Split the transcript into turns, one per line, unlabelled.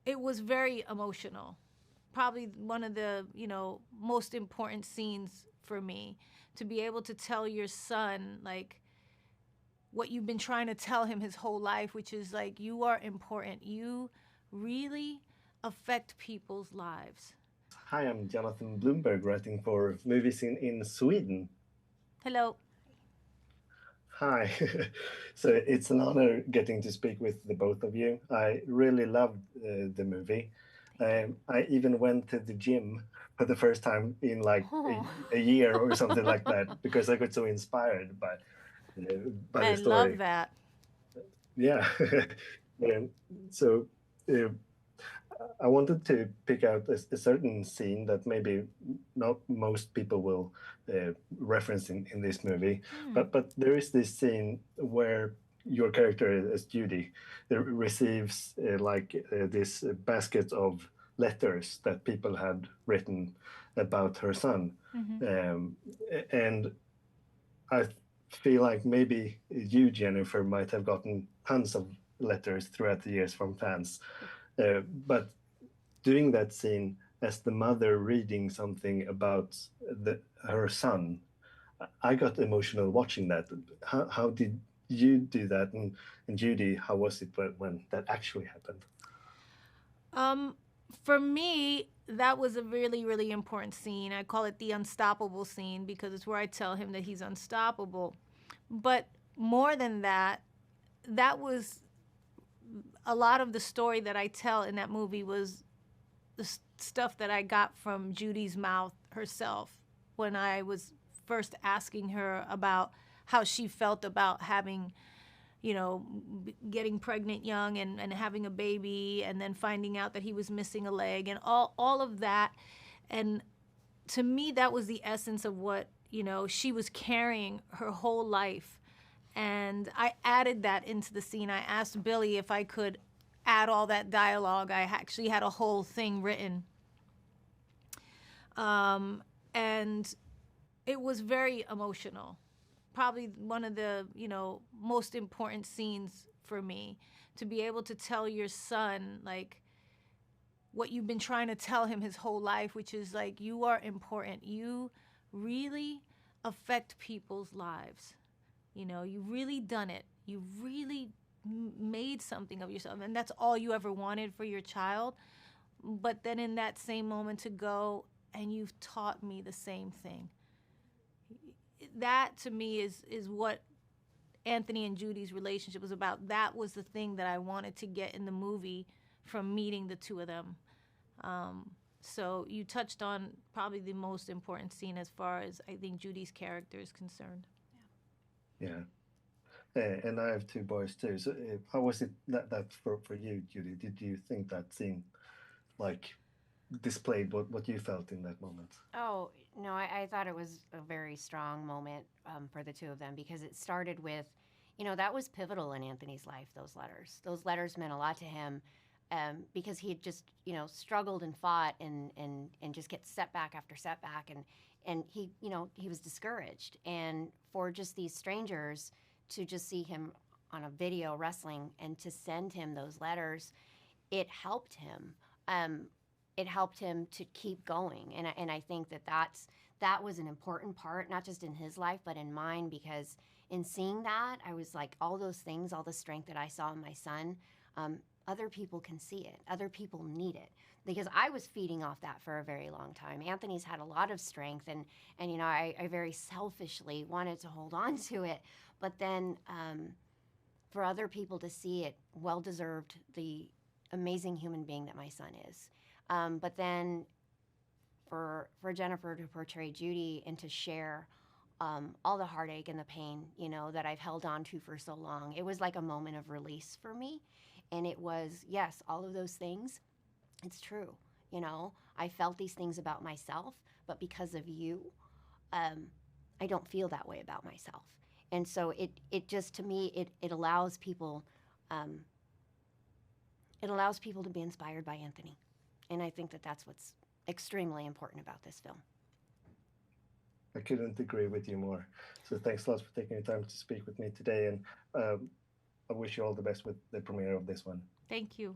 it was very emotional. Probably one of the, most important scenes for me, to be able to tell your son like what you've been trying to tell him his whole life, which is like, you are important. You really affect people's lives.
Hi, I'm Jonathan Bloomberg, writing for movies in Sweden.
Hello.
Hi. So it's an honor getting to speak with the both of you. I really loved the movie.
Thank you.
I even went to the gym for the first time in like
Oh,
a year or something like that because I got so inspired by
I
the
love
story.
that.
Yeah. Um, so uh, I wanted to pick out a certain scene that maybe not most people will reference in this movie,
Hmm.
but there is this scene where your character as Judy receives this basket of letters that people had written about her son,
Mm-hmm.
um, and I feel like maybe you, Jennifer, might have gotten tons of letters throughout the years from fans. But doing that scene as the mother reading something about her son, I got emotional watching that. How did you do that? And Judy, how was it when that actually happened?
Um, for me, that was a really, really important scene. I call it the unstoppable scene because it's where I tell him that he's unstoppable. But more than that, that was a lot of the story that I tell in that movie was the stuff that I got from Judy's mouth herself when I was first asking her about how she felt about having, getting pregnant young and having a baby and then finding out that he was missing a leg and all of that. And to me, that was the essence of what, she was carrying her whole life. And I added that into the scene. I asked Billy if I could add all that dialogue. I actually had a whole thing written. And it was very emotional. Probably one of the, most important scenes for me, to be able to tell your son like what you've been trying to tell him his whole life, which is like, you are important. You really affect people's lives. You've really done it. You've really made something of yourself, and that's all you ever wanted for your child. But then in that same moment to go, and you've taught me the same thing. That to me is what Anthony and Judy's relationship was about. That was the thing that I wanted to get in the movie from meeting the two of them. So you touched on probably the most important scene as far as I think Judy's character is concerned.
Yeah. And I have two boys too. So how was it that for you, Judy? Did you think that scene like displayed what you felt in that moment?
Oh, no, I thought it was a very strong moment for the two of them because it started with, that was pivotal in Anthony's life, those letters. Those letters meant a lot to him because he had just, struggled and fought and just get setback after setback. And he, he was discouraged. And for just these strangers to just see him on a video wrestling and to send him those letters, it helped him. It helped him to keep going, and I think that was an important part, not just in his life but in mine, because in seeing that, I was like, all those things, all the strength that I saw in my son, other people can see it, other people need it, because I was feeding off that for a very long time. Anthony's had a lot of strength, and I very selfishly wanted to hold on to it, but then for other people to see it, well deserved, the amazing human being that my son is. But then for Jennifer to portray Judy and to share all the heartache and the pain, that I've held on to for so long, it was like a moment of release for me. And it was, yes, all of those things, it's true. I felt these things about myself, but because of you, um, I don't feel that way about myself. And so it just, to me, it allows people, um, it allows people to be inspired by Anthony. And I think that that's what's extremely important about this film.
I couldn't agree with you more. So thanks a lot for taking the time to speak with me today, and I wish you all the best with the premiere of this one.
Thank you.